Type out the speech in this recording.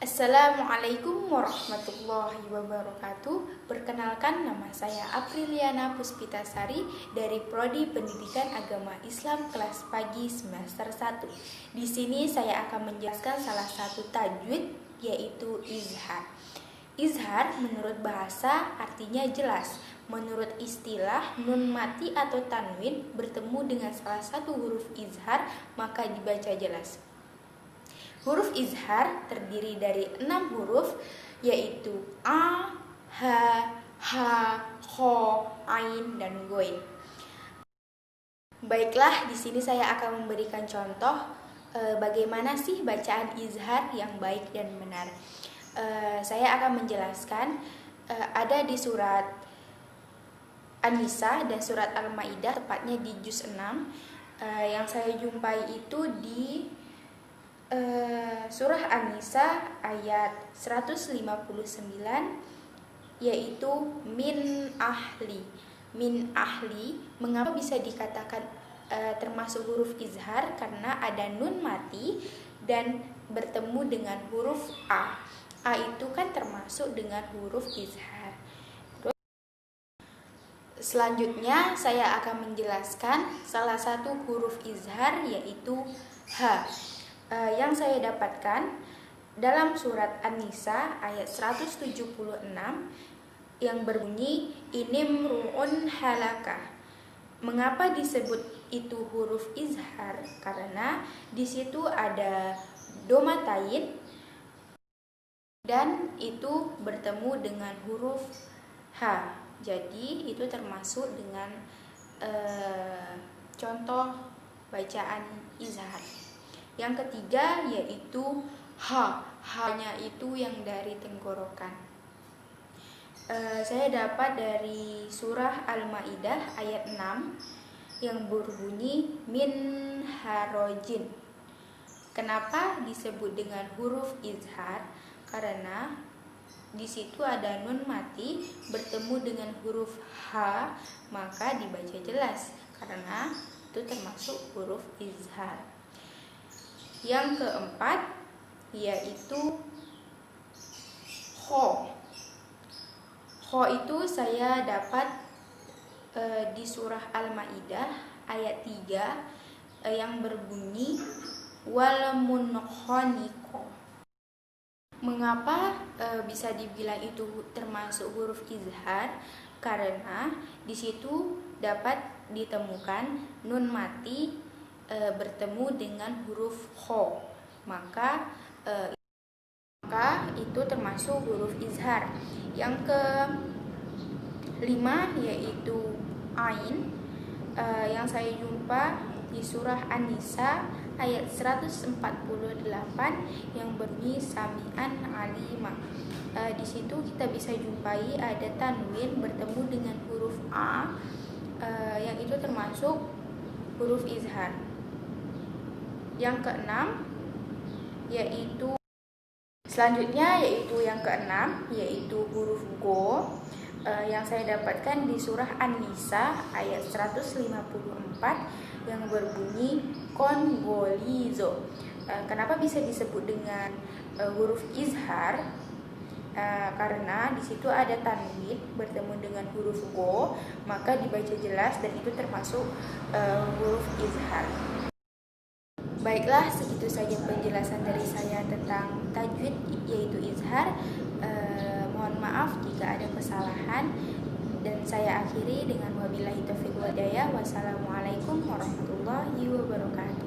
Assalamualaikum warahmatullahi wabarakatuh. Perkenalkan, nama saya Apriliana Puspitasari dari Prodi Pendidikan Agama Islam kelas pagi semester 1. Di sini saya akan menjelaskan salah satu tajwid, yaitu izhar. Izhar menurut bahasa artinya jelas. Menurut istilah, nun mati atau tanwin bertemu dengan salah satu huruf izhar maka dibaca jelas. Huruf izhar terdiri dari 6 huruf, yaitu a, ha, kho, ain, dan goin. Baiklah, di sini saya akan memberikan contoh bagaimana sih bacaan izhar yang baik dan benar. Saya akan menjelaskan ada di surat An-Nisa dan surat Al-Maidah, tepatnya di juz 6. Yang saya jumpai itu di surah An-Nisa ayat 159, yaitu min ahli. Min ahli, mengapa bisa dikatakan termasuk huruf izhar? Karena ada nun mati dan bertemu dengan huruf a. A itu kan termasuk dengan huruf izhar. Selanjutnya saya akan menjelaskan salah satu huruf izhar, yaitu ha. Yang saya dapatkan dalam surat An-Nisa ayat 176 yang berbunyi inimru'un halaka. Mengapa disebut itu huruf izhar? Karena di situ ada domatain dan itu bertemu dengan huruf H. Jadi itu termasuk dengan contoh bacaan izhar. Yang ketiga yaitu ha-nya itu yang dari tenggorokan. Saya dapat dari surah Al-Maidah ayat 6 yang berbunyi min harojin. Kenapa disebut dengan huruf izhar? Karena di situ ada nun mati bertemu dengan huruf H, maka dibaca jelas karena itu termasuk huruf izhar. Yang keempat yaitu kho. Kho itu saya dapat di surah Al-Maidah ayat 3 yang berbunyi wal munkhaniqah. Mengapa bisa dibilang itu termasuk huruf izhar? Karena di situ dapat ditemukan nun mati bertemu dengan huruf kho, maka itu termasuk huruf izhar. Yang kelima yaitu ain, yang saya jumpa di surah An-Nisa ayat 148 yang berbunyi sami'an alima. Di situ kita bisa jumpai ada tanwin bertemu dengan huruf a, yang itu termasuk huruf izhar. Yang keenam yaitu yang keenam yaitu huruf go, yang saya dapatkan di surah An-Nisa ayat 154 yang berbunyi kongolizo. Kenapa bisa disebut dengan huruf izhar? Karena di situ ada tanwin bertemu dengan huruf go, maka dibaca jelas dan itu termasuk huruf izhar. Baiklah, segitu saja penjelasan dari saya tentang tajwid yaitu izhar. Mohon maaf jika ada kesalahan dan saya akhiri dengan wabillahi taufiq wal hidayah. Wassalamualaikum warahmatullahi wabarakatuh.